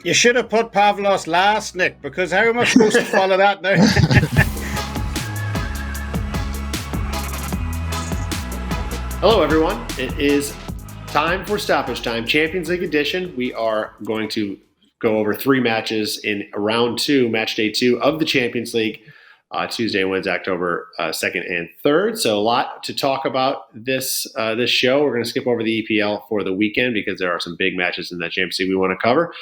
You should have put Pavlos last, Nick, because how am I supposed to follow that now? Hello, everyone. It is time for Stoppage Time, Champions League edition. We are going to go over 3 matches in round 2, match day 2 of the Champions League, Tuesday and Wednesday, October 2nd and 3rd. So a lot to talk about this show. We're going to skip over the EPL for the weekend because there are some big matches in that Champions League we want to cover.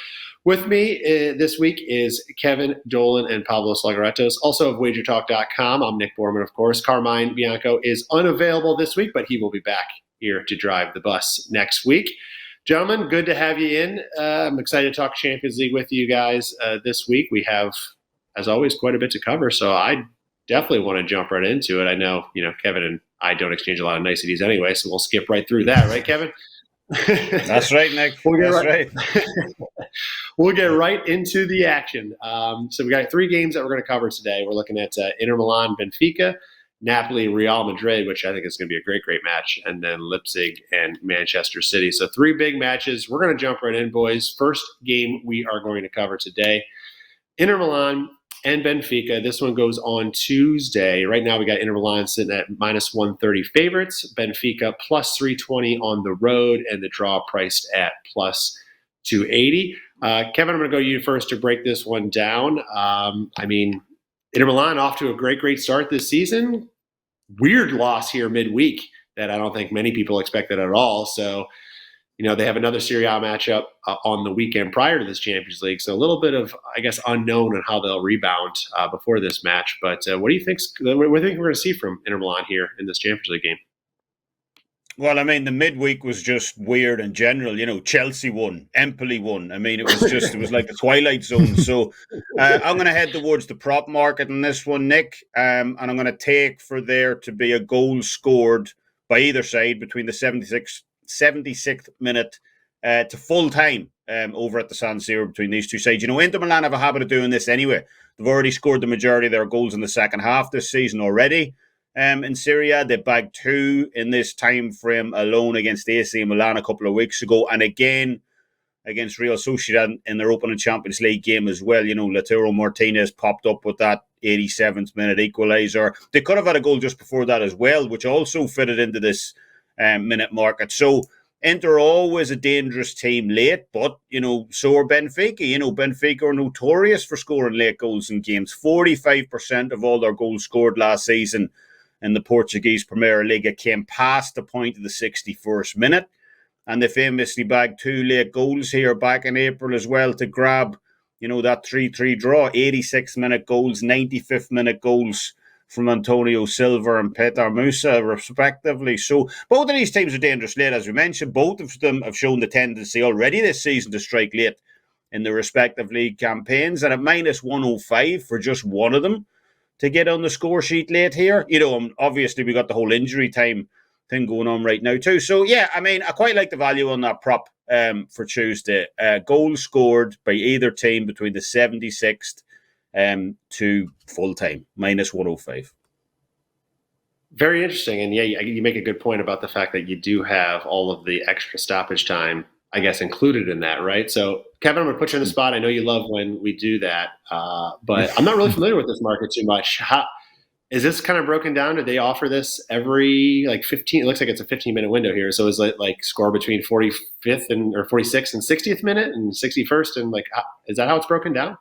With me this week is Kevin Dolan and Pavlos Lagaretos, also of WagerTalk.com. I'm Nick Borman, of course. Carmine Bianco is unavailable this week, but he will be back here to drive the bus next week. Gentlemen, good to have you in. I'm excited to talk Champions League with you guys this week. We have, as always, quite a bit to cover, so I definitely want to jump right into it. I know, Kevin and I don't exchange a lot of niceties anyway, so we'll skip right through that, right, Kevin? That's right, Nick. That's right. We'll get right into the action. So we got 3 games that we're going to cover today. We're looking at Inter Milan, Benfica, Napoli, Real Madrid, which I think is going to be a great, great match, and then Leipzig and Manchester City. So 3 big matches. We're going to jump right in, boys. First game we are going to cover today, Inter Milan and Benfica. This one goes on Tuesday. Right now we got Inter Milan sitting at minus 130 favorites, Benfica plus 320 on the road, and the draw priced at plus 280. Kevin, I'm going to go to you first to break this one down. Inter Milan off to a great, great start this season. Weird loss here midweek that I don't think many people expected at all. So, they have another Serie A matchup on the weekend prior to this Champions League. So a little bit of, I guess, unknown on how they'll rebound before this match. But what do you think we're going to see from Inter Milan here in this Champions League game? Well, the midweek was just weird in general. Chelsea won, Empoli won. It was like the Twilight Zone. So I'm going to head towards the prop market in this one, Nick. And I'm going to take for there to be a goal scored by either side between the 76th minute to full time over at the San Siro between these two sides. Inter Milan have a habit of doing this anyway. They've already scored the majority of their goals in the second half this season already. In Serie A, they bagged 2 in this time frame alone against AC Milan a couple of weeks ago, and again against Real Sociedad in their opening Champions League game as well. Lautaro Martinez popped up with that 87th minute equaliser. They could have had a goal just before that as well, which also fitted into this minute market. So Inter always a dangerous team late, but so are Benfica. Benfica are notorious for scoring late goals in games. 45% of all their goals scored last season in the Portuguese Premier League came past the point of the 61st minute, and they famously bagged 2 late goals here back in April as well to grab that 3-3 draw. 86th minute goals, 95th minute goals from Antonio Silva and Petar Musa, respectively. So both of these teams are dangerous late, as we mentioned. Both of them have shown the tendency already this season to strike late in their respective league campaigns. And at minus 105 for just one of them to get on the score sheet late here. Obviously we got the whole injury time thing going on right now too. So yeah, I quite like the value on that prop for Tuesday. Goals scored by either team between the 76th to full time, minus 105. Very interesting. And yeah, you make a good point about the fact that you do have all of the extra stoppage time, I guess, included in that, right? So Kevin, I'm going to put you on the spot. I know you love when we do that, but I'm not really familiar with this market too much. Is this kind of broken down? Do they offer this every 15? It looks like it's a 15-minute window here. So is it like score between 45th or 46th and 60th minute and 61st? And is that how it's broken down?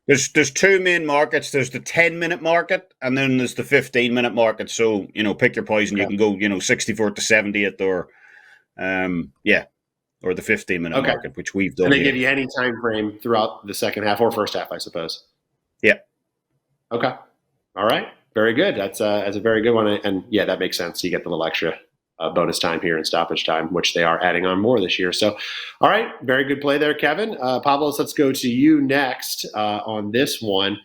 There's 2 main markets. There's the 10-minute market, and then there's the 15-minute market. So, pick your poison. Okay. You can go, 64th to 70th or the 15-minute market, which we've done. And they give you any time frame throughout the second half or first half, I suppose. Yeah. Okay. All right. Very good. That's a very good one. And yeah, that makes sense. You get the little extra bonus time here in stoppage time, which they are adding on more this year. So, all right. Very good play there, Kevin. Pavlos, let's go to you next on this one.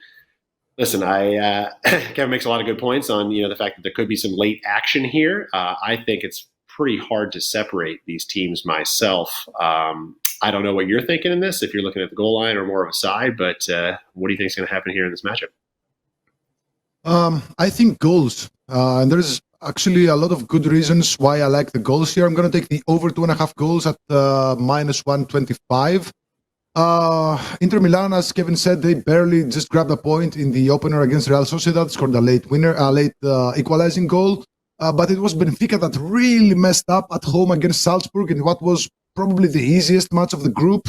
Listen, Kevin makes a lot of good points on, the fact that there could be some late action here. I think it's pretty hard to separate these teams myself. I don't know what you're thinking in this, if you're looking at the goal line or more of a side, but what do you think is going to happen here in this matchup? I think goals. And there's actually a lot of good reasons why I like the goals here. I'm going to take the over 2.5 goals at minus 125. Inter Milan, as Kevin said, they barely just grabbed a point in the opener against Real Sociedad, scored a late equalizing goal. But it was Benfica that really messed up at home against Salzburg in what was probably the easiest match of the group.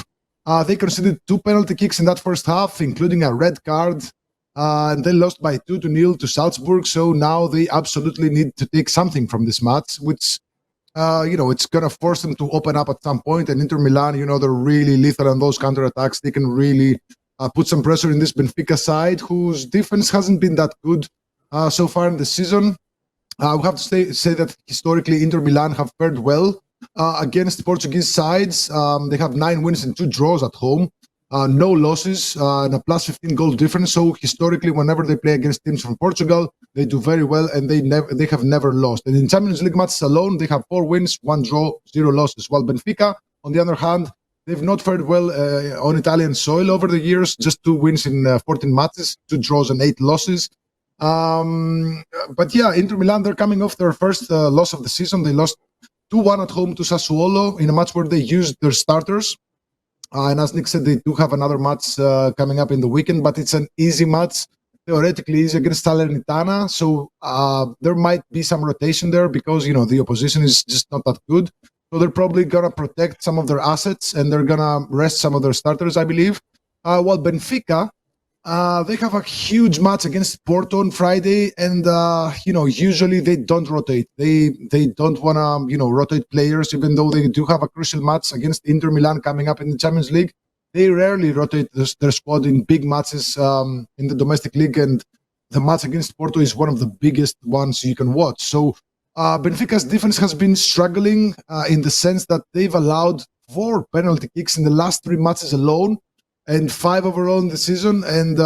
They conceded 2 penalty kicks in that first half, including a red card. And they lost by 2-0 to Salzburg. So now they absolutely need to take something from this match, which it's going to force them to open up at some point. And Inter Milan, they're really lethal on those counterattacks. They can really put some pressure in this Benfica side, whose defense hasn't been that good so far in the season. We have to say that historically Inter Milan have fared well against Portuguese sides. They have 9 wins and 2 draws at home. No losses and a plus 15 goal difference. So historically, whenever they play against teams from Portugal, they do very well, and they have never lost. And in Champions League matches alone, they have 4 wins, 1 draw, 0 losses. While Benfica, on the other hand, they've not fared well on Italian soil over the years. Just 2 wins in 14 matches, 2 draws and 8 losses. But yeah, Inter Milan, they're coming off their first loss of the season. They lost 2-1 at home to Sassuolo in a match where they used their starters. And as Nick said, they do have another match coming up in the weekend, but it's an easy match, theoretically easy against Salernitana. So there might be some rotation there because, the opposition is just not that good. So they're probably going to protect some of their assets and they're going to rest some of their starters, I believe. While Benfica, they have a huge match against Porto on Friday, and usually they don't rotate. They don't want to rotate players, even though they do have a crucial match against Inter Milan coming up in the Champions League. They rarely rotate their squad in big matches in the domestic league, and the match against Porto is one of the biggest ones you can watch. So Benfica's defense has been struggling in the sense that they've allowed 4 penalty kicks in the last 3 matches alone, and 5 overall in the season. And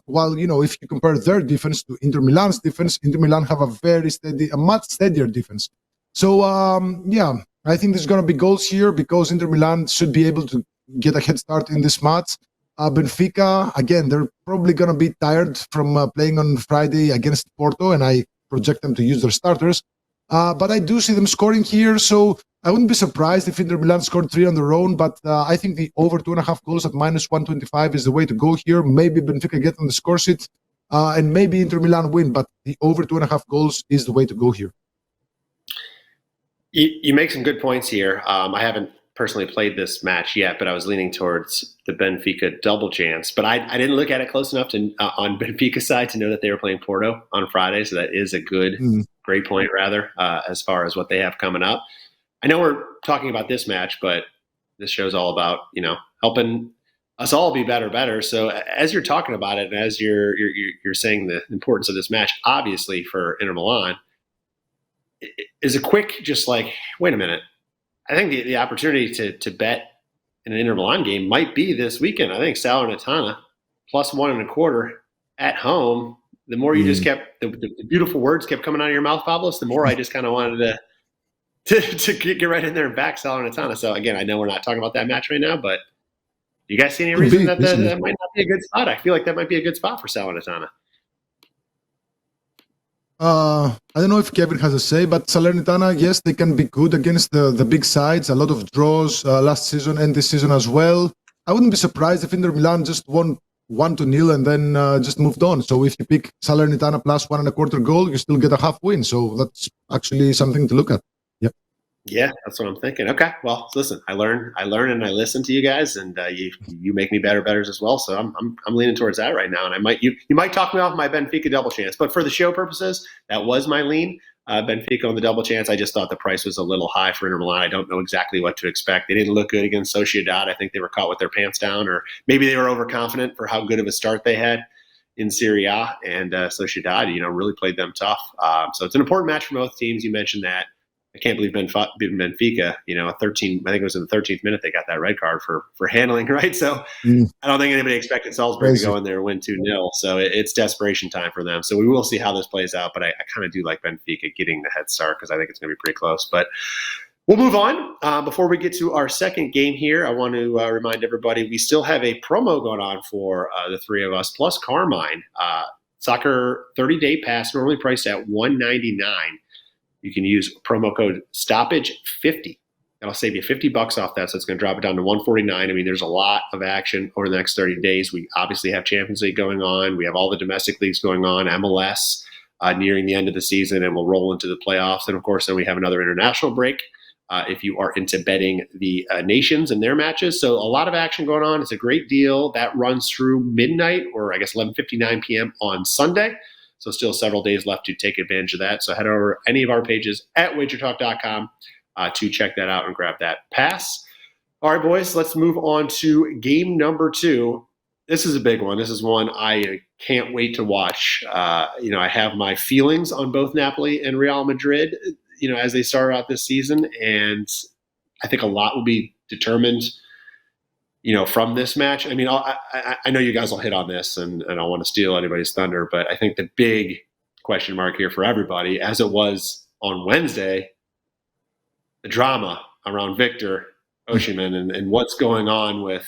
while, if you compare their defense to Inter Milan's defense, Inter Milan have a much steadier defense. So, I think there's going to be goals here because Inter Milan should be able to get a head start in this match. Benfica, again, they're probably going to be tired from playing on Friday against Porto, and I project them to use their starters. But I do see them scoring here, so I wouldn't be surprised if Inter Milan scored 3 on their own, but I think the over 2.5 goals at minus 125 is the way to go here. Maybe Benfica get on the score sheet, and maybe Inter Milan win, but the over 2.5 goals is the way to go here. You make some good points here. I haven't personally played this match yet, but I was leaning towards the Benfica double chance. But I didn't look at it close enough to on Benfica's side to know that they were playing Porto on Friday, so that is a great point, rather, as far as what they have coming up. I know we're talking about this match, but this show's all about, helping us all be better. So as you're talking about it, and as you're saying the importance of this match, obviously for Inter Milan, is a quick just like, wait a minute. I think the opportunity to bet in an Inter Milan game might be this weekend. I think Salernitana plus 1.25 at home. The more you just kept the beautiful words kept coming out of your mouth, Pavlos, the more I just kind of wanted to get right in there and back Salernitana. So again, I know we're not talking about that match right now, but do you guys see any reason that might not be a good spot? I feel like that might be a good spot for Salernitana. I don't know if Kevin has a say, but Salernitana, yes, they can be good against the big sides. A lot of draws last season and this season as well. I wouldn't be surprised if Inter Milan just won 1-0 and then just moved on. So if you pick Salernitana plus 1.25 goal, you still get a half win. So that's actually something to look at. Yep. Yeah, that's what I'm thinking. Okay, well, listen, I learn, and I listen to you guys, and you make me betters as well. So I'm leaning towards that right now, and you might talk me off my Benfica double chance, but for the show purposes, that was my lean. Benfica on the double chance. I just thought the price was a little high for Inter Milan. I don't know exactly what to expect. They didn't look good against Sociedad. I think they were caught with their pants down, or maybe they were overconfident for how good of a start they had in Serie A, and Sociedad, really played them tough. So it's an important match for both teams. You mentioned that. I can't believe Benfica, I think it was in the 13th minute they got that red card for handling, right? So I don't think anybody expected Salzburg to go in there and win 2-0. So it's desperation time for them. So we will see how this plays out, but I kind of do like Benfica getting the head start because I think it's going to be pretty close. But we'll move on. Before we get to our second game here, I want to remind everybody we still have a promo going on for the three of us, plus Carmine. Soccer 30-day pass, normally priced at $199. You can use promo code Stoppage50 That'll save you $50 off that. So it's going to drop it down to $149. I mean, there's a lot of action over the next 30 days. We obviously have Champions League going on. We have all the domestic leagues going on, MLS nearing the end of the season, and we'll roll into the playoffs. And of course, then we have another international break if you are into betting the nations and their matches. So a lot of action going on. It's a great deal. That runs through midnight, or I guess 11:59 p.m. on Sunday. So still several days left to take advantage of that. So head over any of our pages at WagerTalk.com to check that out and grab that pass. All right, boys, let's move on to game number 2. This is a big one. This is one I can't wait to watch. I have my feelings on both Napoli and Real Madrid, as they start out this season. And I think a lot will be determined, from this match. I mean, I know you guys will hit on this, and I don't want to steal anybody's thunder, but I think the big question mark here for everybody, as it was on Wednesday, the drama around Victor Osimhen and what's going on with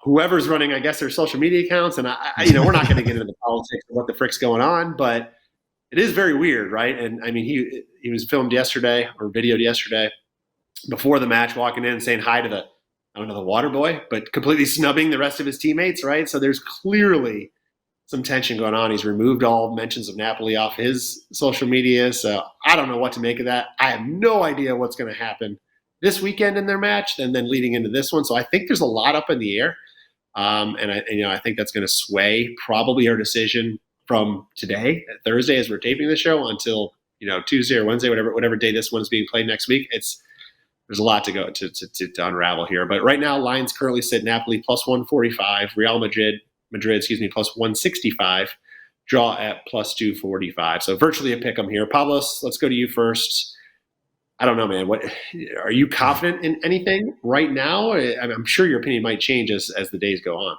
whoever's running, I guess, their social media accounts. And we're not going to get into the politics of what the frick's going on, but it is very weird, right? And I mean, he was filmed yesterday or videoed yesterday before the match, walking in and saying hi to the water boy, but completely snubbing the rest of his teammates, right? So there's clearly some tension going on. He's removed all mentions of Napoli off his social media. So I don't know what to make of that. I have no idea what's going to happen this weekend in their match and then leading into this one. So I think there's a lot up in the air. And I think that's going to sway probably our decision from today, Thursday, as we're taping the show, until, Tuesday or Wednesday, whatever day this one's being played next week. There's a lot to go to unravel here. But right now, lines currently sit Napoli plus 145, Real Madrid, plus 165, draw at plus 245. So virtually a pick 'em here. Pavlos, let's go to you first. I don't know, man. What are you confident in anything right now? I'm sure your opinion might change as the days go on.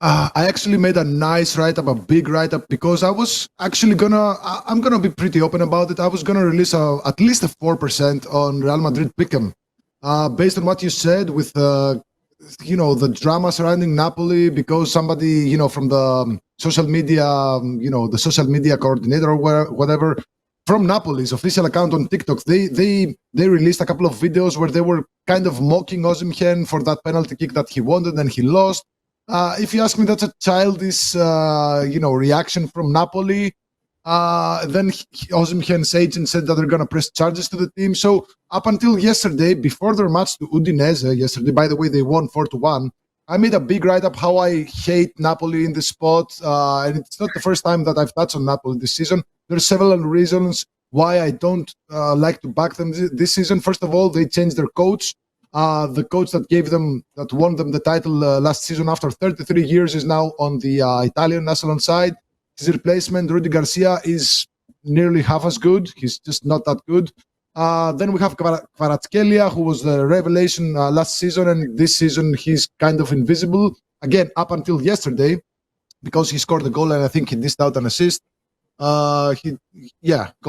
I actually made a nice write-up, a big write-up, because I was actually I'm gonna be pretty open about it. I was gonna release at least a 4% on Real Madrid pick'em, based on what you said with the drama surrounding Napoli, because somebody from the social media, the social media coordinator or whatever from Napoli's official account on TikTok, they released a couple of videos where they were kind of mocking Osimhen for that penalty kick that he wanted and he lost. If you ask me, that's a childish, reaction from Napoli. Then Osimhen's agent said that they're going to press charges to the team. So up until yesterday, before their match to Udinese, yesterday, by the way, they won 4-1. I made a big write-up how I hate Napoli in this spot. And it's not the first time that I've touched on Napoli this season. There's several reasons why I don't like to back them this season. First of all, they changed their coach. The coach that won them the title last season after 33 years is now on the Italian national side. His replacement, Rudy Garcia, is nearly half as good. He's just not that good. Then we have Kvaratskhelia, who was the revelation last season, and this season he's kind of invisible. Again, up until yesterday, because he scored a goal and I think he dished out an assist. Goal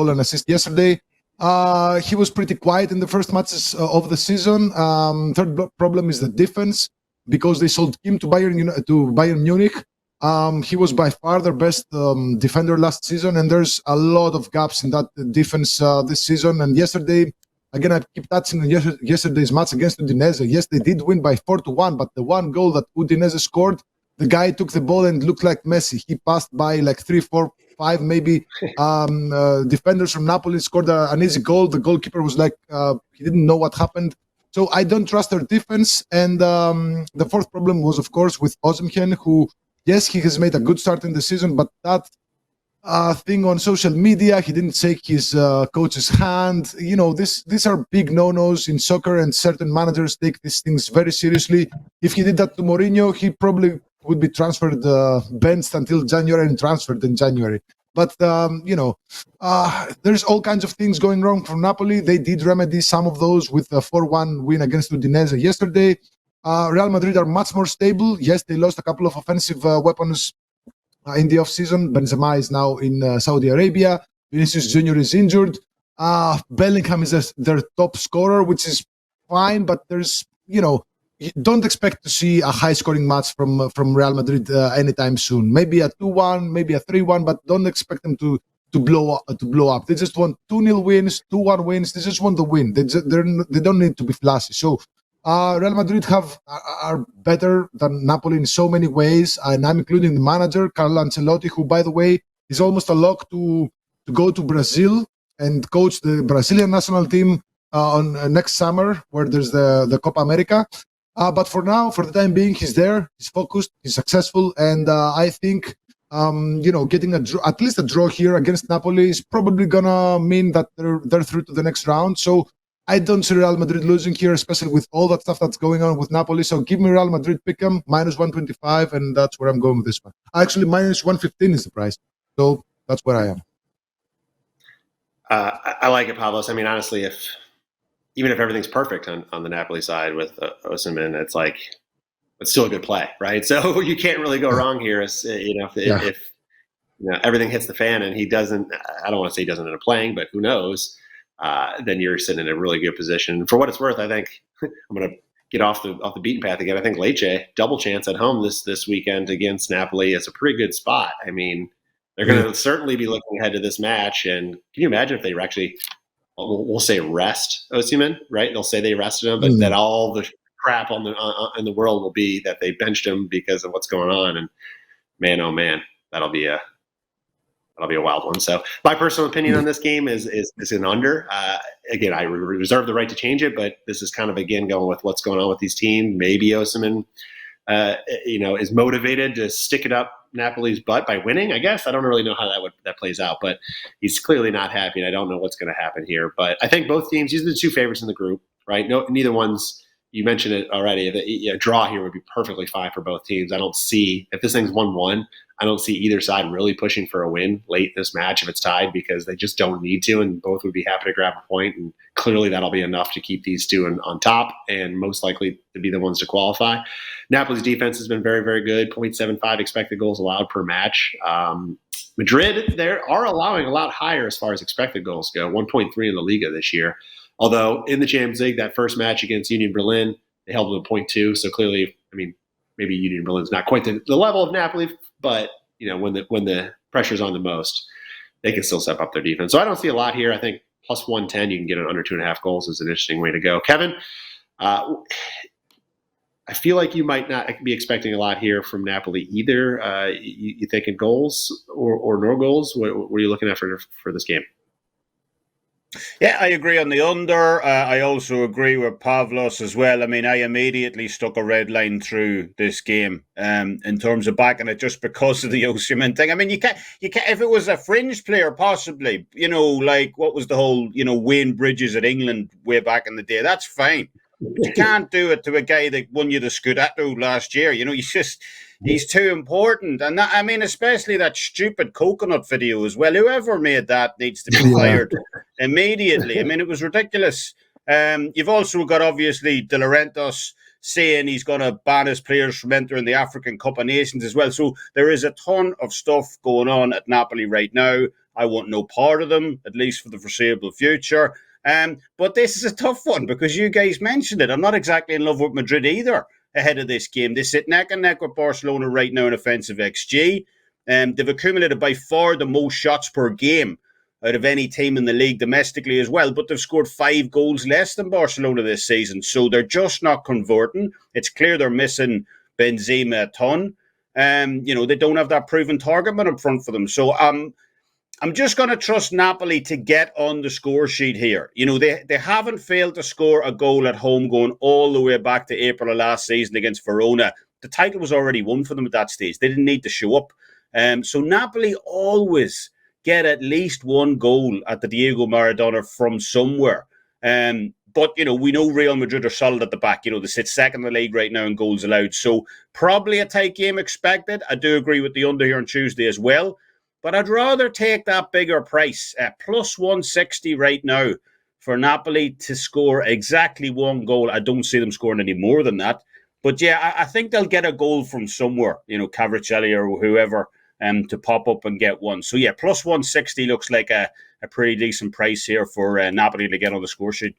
and assist yesterday. He was pretty quiet in the first matches of the season. Third problem is the defense, because they sold him to Bayern Munich. He was by far their best defender last season, and there's a lot of gaps in that defense this season. And yesterday, again, I keep touching on yesterday's match against Udinese. Yes, they did win by 4-1, but the one goal that Udinese scored, the guy took the ball and looked like Messi. He passed by like 3, 4, 5 maybe defenders from Napoli, scored an easy goal. The goalkeeper was like, he didn't know what happened. So I don't trust their defense. And the fourth problem was, of course, with Osimhen, who, yes, he has made a good start in the season, but that thing on social media, he didn't shake his coach's hand. These are big no-nos in soccer, and certain managers take these things very seriously. If he did that to Mourinho, he probably would be transferred, benched until January and transferred in January. But, there's all kinds of things going wrong for Napoli. They did remedy some of those with a 4-1 win against Udinese yesterday. Real Madrid are much more stable. Yes, they lost a couple of offensive weapons in the offseason. Benzema is now in Saudi Arabia. Vinicius Jr. is injured. Bellingham is their top scorer, which is fine, but there's, don't expect to see a high-scoring match from Real Madrid anytime soon. Maybe a 2-1, maybe a 3-1, but don't expect them to to blow up. They just want 2-0 wins, 2-1 wins. They just want the win. They don't need to be flashy. So Real Madrid are better than Napoli in so many ways, and I'm including the manager, Carlo Ancelotti, who, by the way, is almost a lock to go to Brazil and coach the Brazilian national team on next summer, where there's the Copa America. But for now, for the time being, he's there, he's focused, he's successful, and I think getting at least a draw here against Napoli is probably gonna mean that they're through to the next round. So I don't see Real Madrid losing here, especially with all that stuff that's going on with Napoli. So give me Real Madrid, pick them, -125, and that's where I'm going with this one. Actually, -115 is the price. So that's where I am. I like it, Pavlos. I mean, honestly, even if everything's perfect on the Napoli side with Osimhen, it's like it's still a good play, right? So you can't really go wrong here. If everything hits the fan and he doesn't, I don't want to say he doesn't end up playing, but who knows? Then you're sitting in a really good position. For what it's worth, I think I'm going to get off the beaten path again. I think Lecce double chance at home this weekend against Napoli is a pretty good spot. I mean, they're going to certainly be looking ahead to this match. And can you imagine if they were actually, we'll say rest Osimhen, right? They'll say they rested him, but that all the crap in the world will be that they benched him because of what's going on. And man, oh man, that'll be a wild one. So my personal opinion on this game is an under. Again, I reserve the right to change it, but this is kind of, again, going with what's going on with these teams. Maybe Osimhen, is motivated to stick it up Napoli's butt by winning, I guess. I don't really know how that plays out, but he's clearly not happy, and I don't know what's going to happen here. But I think both teams, these are the two favorites in the group, right? No, neither one's, you mentioned it already, a draw here would be perfectly fine for both teams. I don't see, if this thing's 1-1, I don't see either side really pushing for a win late in this match if it's tied, because they just don't need to, and both would be happy to grab a point, and clearly that'll be enough to keep these two on top and most likely to be the ones to qualify. Napoli's defense has been very, very good, 0.75 expected goals allowed per match. Madrid, they are allowing a lot higher as far as expected goals go, 1.3 in the Liga this year. Although in the Champions League, that first match against Union Berlin, they held them at 0.2. So clearly, I mean, maybe Union Berlin's not quite the level of Napoli, but when the pressure's on the most, they can still step up their defense. So I don't see a lot here. I think plus 110, you can get it under 2.5 goals is an interesting way to go. Kevin, I feel like you might not be expecting a lot here from Napoli either. You thinking goals or no goals? What were you looking at for this game? Yeah, I agree on the under. I also agree with Pavlos as well. I mean, I immediately stuck a red line through this game in terms of backing it just because of the Osimhen thing. I mean, you can't. If it was a fringe player, possibly, like what was the whole, Wayne Bridges at England way back in the day, that's fine. But you can't do it to a guy that won you the Scudetto last year. He's too important. And that, I mean, especially that stupid coconut video as well. Whoever made that needs to be fired immediately. I mean, it was ridiculous. You've also got, obviously, De Laurentiis saying he's going to ban his players from entering the African Cup of Nations as well. So there is a ton of stuff going on at Napoli right now. I want no part of them, at least for the foreseeable future. But this is a tough one because you guys mentioned it. I'm not exactly in love with Madrid either ahead of this game. They sit neck and neck with Barcelona right now in offensive XG. They've accumulated by far the most shots per game out of any team in the league domestically as well, but they've scored 5 goals less than Barcelona this season. So they're just not converting. It's clear they're missing Benzema a ton. They don't have that proven target man up front for them. So I'm just going to trust Napoli to get on the score sheet here. They haven't failed to score a goal at home going all the way back to April of last season against Verona. The title was already won for them at that stage. They didn't need to show up. So Napoli always get at least one goal at the Diego Maradona from somewhere. But, we know Real Madrid are solid at the back. They sit second in the league right now in goals allowed. So probably a tight game expected. I do agree with the under here on Tuesday as well. But I'd rather take that bigger price, plus 160 right now for Napoli to score exactly one goal. I don't see them scoring any more than that. But yeah, I think they'll get a goal from somewhere, Cavricelli or whoever, to pop up and get one. So yeah, plus 160 looks like a pretty decent price here for Napoli to get on the score sheet.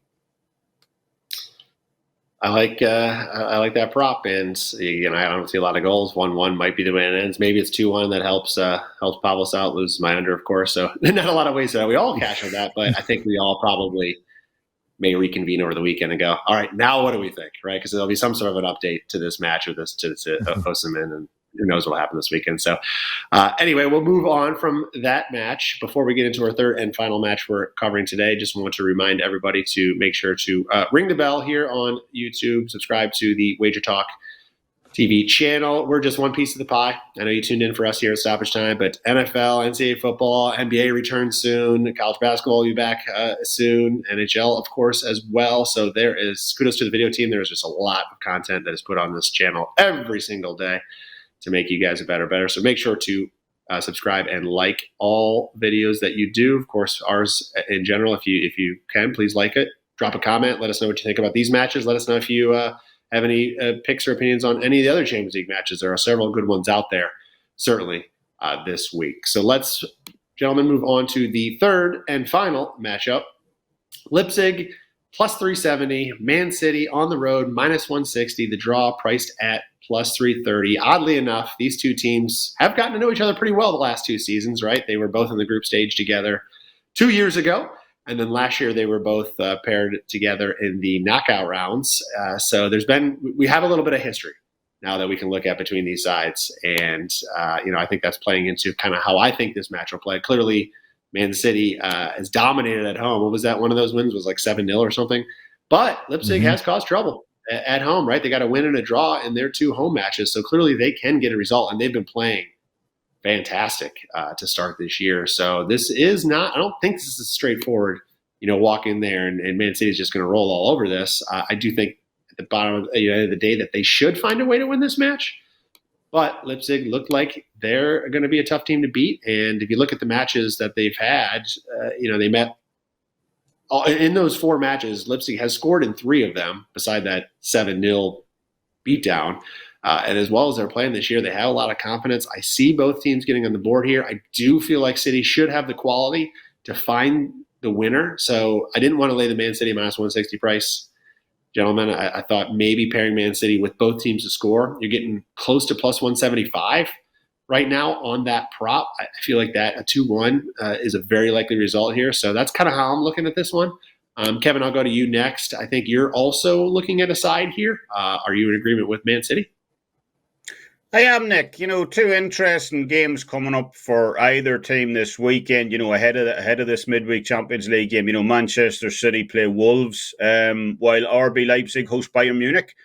I like that prop, and I don't see a lot of goals. 1-1 might be the way it ends. Maybe it's 2-1 that helps Pavlos out. Loses my under, of course. So not a lot of ways that we all cash on that, but I think we all probably may reconvene over the weekend and go, all right, now what do we think, right? Because there'll be some sort of an update to this match or this to Osimhen, and who knows what will happen this weekend. So anyway, we'll move on from that match. Before we get into our third and final match we're covering today, just want to remind everybody to make sure to ring the bell here on YouTube, subscribe to the WagerTalk TV channel. We're just one piece of the pie. I know you tuned in for us here at Stoppage Time, but NFL, NCAA football, NBA returns soon. College basketball will be back soon. NHL, of course, as well. So there is kudos to the video team. There is just a lot of content that is put on this channel every single day to make you guys a better. So make sure to subscribe and like all videos that you do. Of course, ours in general, if you can, please like it. Drop a comment. Let us know what you think about these matches. Let us know if you have any picks or opinions on any of the other Champions League matches. There are several good ones out there, certainly, this week. So let's, gentlemen, move on to the third and final matchup. Leipzig plus 370, Man City on the road minus 160. The draw priced at plus 330. Oddly enough, these two teams have gotten to know each other pretty well the last two seasons, right? They were both in the group stage together 2 years ago. And then last year they were both paired together in the knockout rounds. So we have a little bit of history now that we can look at between these sides. And, I think that's playing into kind of how I think this match will play. Clearly, Man City has dominated at home. What was that? One of those wins was like 7-0 or something. But Leipzig has caused trouble at home, right? They got a win and a draw in their two home matches. So clearly they can get a result, and they've been playing fantastic to start this year. So this is not – I don't think this is straightforward, walk in there and Man City is just going to roll all over this. I do think at the bottom of the day that they should find a way to win this match. But Leipzig looked like they're going to be a tough team to beat. And if you look at the matches that they've had, they met in those four matches. Leipzig has scored in 3 of them, beside that 7-0 beatdown. And as well as they're playing this year, they have a lot of confidence. I see both teams getting on the board here. I do feel like City should have the quality to find the winner. So I didn't want to lay the Man City minus 160 price. Gentlemen, I thought maybe pairing Man City with both teams to score. You're getting close to plus 175 right now on that prop. I feel like that a 2-1 is a very likely result here. So that's kind of how I'm looking at this one. Kevin, I'll go to you next. I think you're also looking at a side here. Are you in agreement with Man City? I am, Nick. Two interesting games coming up for either team this weekend. Ahead of this midweek Champions League game. Manchester City play Wolves, while RB Leipzig host Bayern Munich.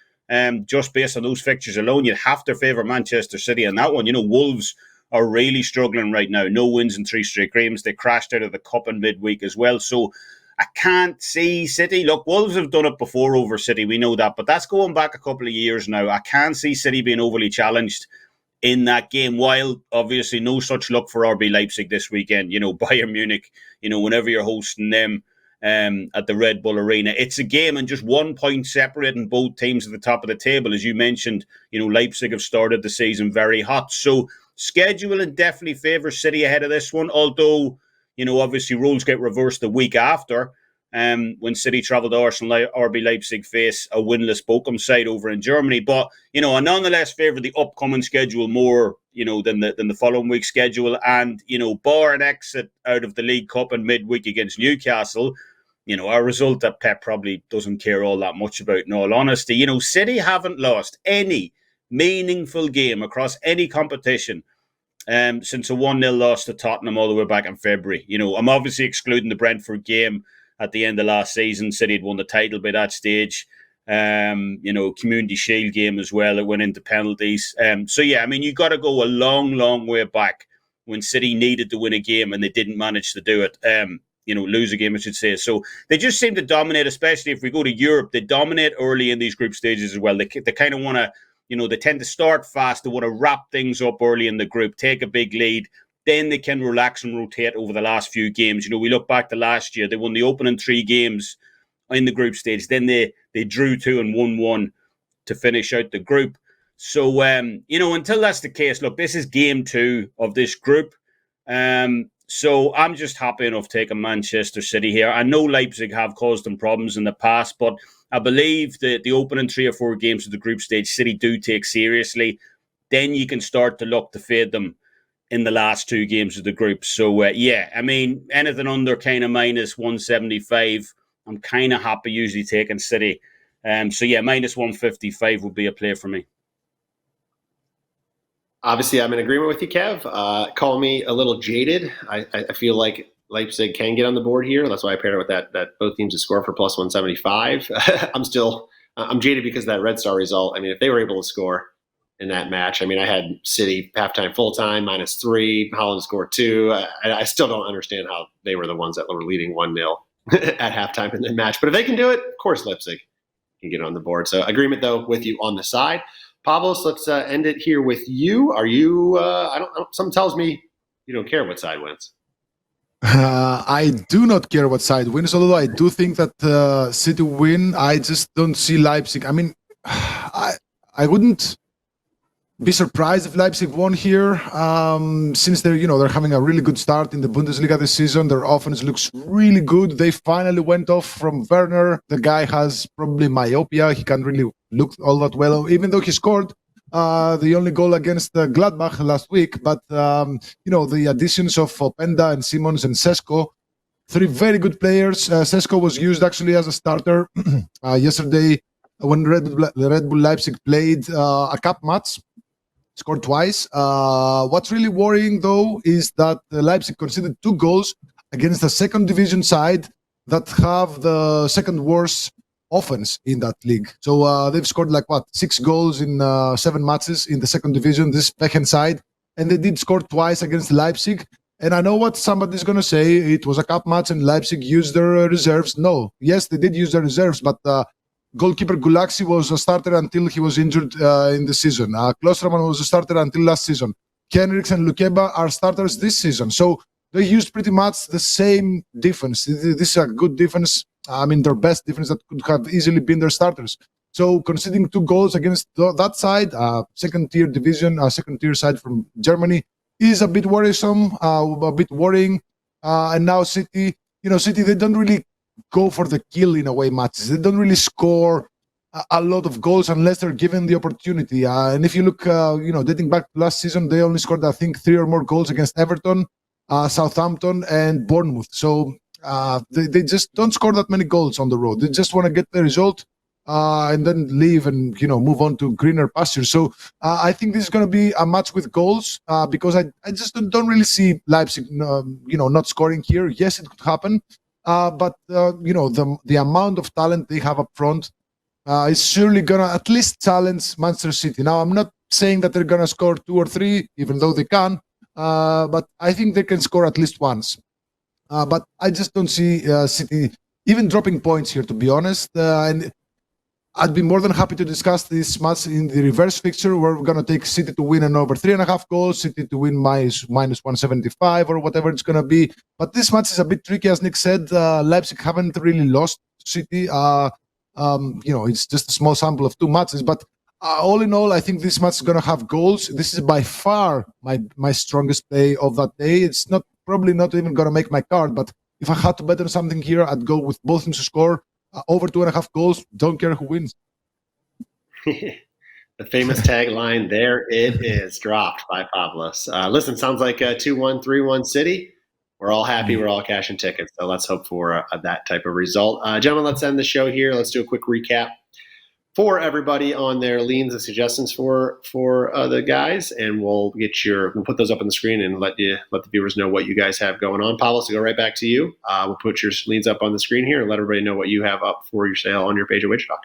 Just based on those fixtures alone, you'd have to favour Manchester City in that one. Wolves are really struggling right now. No wins in 3 straight games. They crashed out of the cup in midweek as well. So I can't see City. Look, Wolves have done it before over City. We know that. But that's going back a couple of years now. I can't see City being overly challenged in that game, while obviously no such luck for RB Leipzig this weekend. Bayern Munich, whenever you're hosting them at the Red Bull Arena. It's a game and just 1 point separating both teams at the top of the table. As you mentioned, Leipzig have started the season very hot. So scheduling definitely favours City ahead of this one, although obviously roles get reversed the week after when City travel to Arsenal. RB Leipzig face a winless Bochum side over in Germany. But, I nonetheless favour the upcoming schedule more, than the following week's schedule. And, bar an exit out of the League Cup in midweek against Newcastle, a result that Pep probably doesn't care all that much about, in all honesty. City haven't lost any meaningful game across any competition since a 1-0 loss to Tottenham all the way back in February. I'm obviously excluding the Brentford game at the end of last season. City had won the title by that stage. Community Shield game as well. It went into penalties. You got to go a long, long way back when City needed to win a game and they didn't manage to do it. Lose a game, I should say. So they just seem to dominate, especially if we go to Europe. They dominate early in these group stages as well. They kind of want to, they tend to start fast. They want to wrap things up early in the group, take a big lead. Then they can relax and rotate over the last few games. We look back to last year. They won the opening 3 games in the group stage. Then they drew 2 and won 1 to finish out the group. So, until that's the case, look, this is game 2 of this group. So I'm just happy enough taking Manchester City here. I know Leipzig have caused them problems in the past, but I believe that the opening 3 or 4 games of the group stage, City do take seriously. Then you can start to look to fade them in the last 2 games of the group. So, anything under kind of minus 175, I'm kind of happy usually taking City. Minus 155 would be a play for me. Obviously, I'm in agreement with you, Kev. Call me a little jaded. I feel like Leipzig can get on the board here. That's why I paired it with that both teams to score for plus 175. I'm jaded because of that Red Star result. I mean, if they were able to score in that match, I mean, I had City halftime, full time, -3, Holland scored 2. I still don't understand how they were the ones that were leading 1-0 at halftime in the match. But if they can do it, of course, Leipzig can get on the board. So agreement, though, with you on the side. Pavlos, let's end it here with you. Are you? I don't. Something tells me you don't care what side wins. I do not care what side wins, although I do think that City win. I just don't see Leipzig. I mean, I wouldn't be surprised if Leipzig won here, since they're having a really good start in the Bundesliga this season. Their offense looks really good. They finally went off from Werner. The guy has probably myopia. He can't really look all that well, even though he scored the only goal against Gladbach last week. But the additions of Openda and Simons and Sesko, 3 very good players. Sesko was used actually as a starter yesterday when Red Bull Leipzig played a cup match. Scored twice. What's really worrying, though, is that Leipzig conceded 2 goals against the second division side that have the second worst offense in that league. So they've scored 6 goals in 7 matches in the second division, this Pechen side, and they did score twice against Leipzig. And I know what somebody's going to say. It was a cup match and Leipzig used their reserves. No, yes, they did use their reserves, but goalkeeper Gulaxi was a starter until he was injured in the season. Klosterman was a starter until last season. Henriks and Lukeba are starters this season. So they used pretty much the same defense. This is a good defense. I mean, their best defense that could have easily been their starters. So conceding 2 goals against that side, second-tier division, second-tier side from Germany, is a bit worrisome, a bit worrying. And now City, they don't really go for the kill in a way matches. They don't really score a lot of goals unless they're given the opportunity. And if you look, dating back to last season, they only scored, I think, 3 or more goals against Everton, Southampton, and Bournemouth. So they just don't score that many goals on the road. They just want to get the result and then leave and move on to greener pastures. So I think this is going to be a match with goals because I just don't really see Leipzig, not scoring here. Yes, it could happen. But the amount of talent they have up front is surely gonna at least challenge Manchester City. Now, I'm not saying that they're gonna score 2 or 3, even though they can, but I think they can score at least once. But I just don't see City even dropping points here, to be honest. And I'd be more than happy to discuss this match in the reverse fixture, where we're going to take City to win and over 3.5 goals, City to win minus 175 or whatever it's going to be. But this match is a bit tricky, as Nick said. Leipzig haven't really lost City. It's just a small sample of 2 matches. But all in all, I think this match is going to have goals. This is by far my strongest play of that day. It's probably not even going to make my card, but if I had to bet on something here, I'd go with both teams to score over 2.5 goals. Don't care who wins. The famous tagline, there it is, dropped by Pavlos. Listen, sounds like a 2-1, 3-1 City. We're all happy. We're all cashing tickets. So let's hope for that type of result. Gentlemen, let's end the show here. Let's do a quick recap for everybody on their leans and suggestions for the guys, and we'll put those up on the screen and let the viewers know what you guys have going on. Pavlos, to go right back to you. We'll put your leans up on the screen here and let everybody know what you have up for your sale on your page at WagerTalk.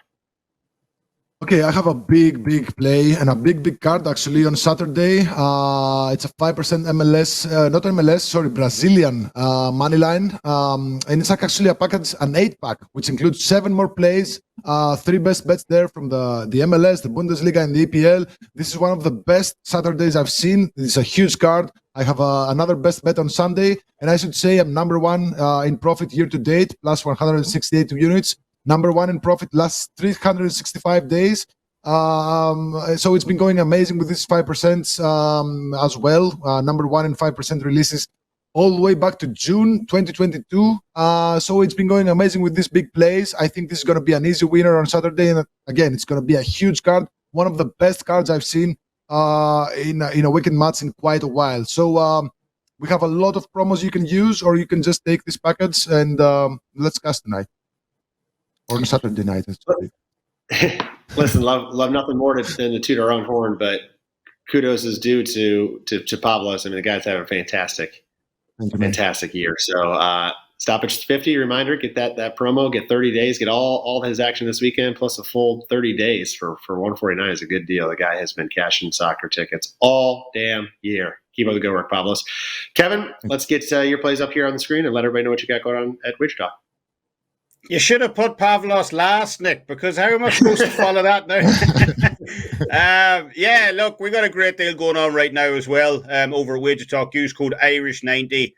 Okay, I have a big play and a big card actually on Saturday. It's a 5% Brazilian money line. And it's actually a package, an 8-pack, which includes 7 more plays, 3 best bets there from the MLS, the Bundesliga, and the EPL. This is one of the best Saturdays I've seen. It's a huge card. I have another best bet on Sunday, and I should say I'm number 1 in profit year to date, plus 168 units. Number 1 in profit last 365 days. So it's been going amazing with this 5% as well. Number 1 in 5% releases all the way back to June 2022. So it's been going amazing with these big plays. I think this is going to be an easy winner on Saturday. And again, it's going to be a huge card, one of the best cards I've seen in a weekend match in quite a while. So we have a lot of promos you can use, or you can just take this package and let's cast tonight. Or on Saturday night. Listen, love nothing more than to toot our own horn, but kudos is due to Pavlos. I mean, the guy's having a fantastic year. So Stoppage 50, reminder, get that promo, get 30 days, get all his action this weekend, plus a full 30 days for $149 is a good deal. The guy has been cashing soccer tickets all damn year. Keep up the good work, Pavlos. Kevin, let's get your plays up here on the screen and let everybody know what you got going on at WagerTalk. You should have put Pavlos last, Nick, because how am I supposed to follow that now? Yeah, look, we got a great deal going on right now as well over at WagerTalk. Use code Irish90.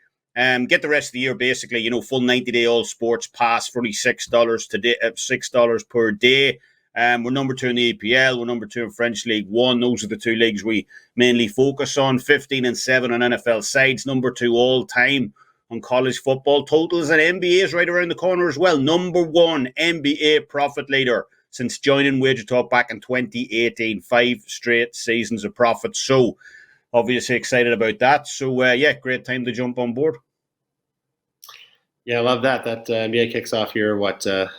Get the rest of the year, basically, full 90-day all sports pass for only $6 today, $6 per day. We're number 2 in the EPL. We're number 2 in French League 1. Those are the 2 leagues we mainly focus on. 15-7 on NFL sides. Number 2 all time on college football totals, and NBA is right around the corner as well. Number 1 NBA profit leader since joining WagerTalk back in 2018. 5 straight seasons of profit. So obviously excited about that. So great time to jump on board. Yeah, I love that. That NBA kicks off here,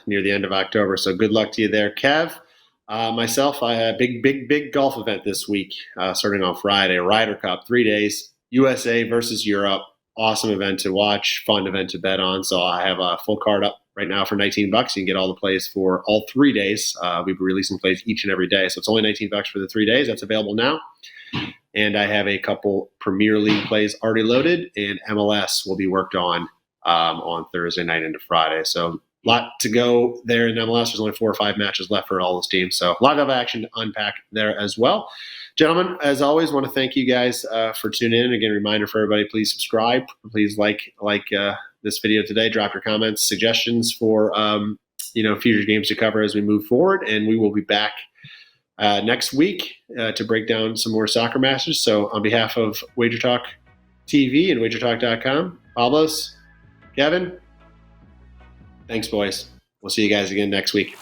near the end of October. So good luck to you there, Kev. Myself, I had a big golf event this week, starting on Friday. Ryder Cup, 3 days, USA versus Europe. Awesome event to watch, fun event to bet on. So I have a full card up right now for $19. You can get all the plays for all 3 days. We'll be releasing plays each and every day. So it's only $19 for the 3 days. That's available now. And I have a couple Premier League plays already loaded, and MLS will be worked on Thursday night into Friday. So a lot to go there in MLS. There's only 4 or 5 matches left for all those teams. So a lot of action to unpack there as well. Gentlemen, as always, want to thank you guys for tuning in. Again, reminder for everybody, please subscribe. Please like this video today. Drop your comments, suggestions for future games to cover as we move forward. And we will be back next week to break down some more soccer matches. So on behalf of WagerTalk TV and WagerTalk.com, Pavlos, Kevin, thanks, boys. We'll see you guys again next week.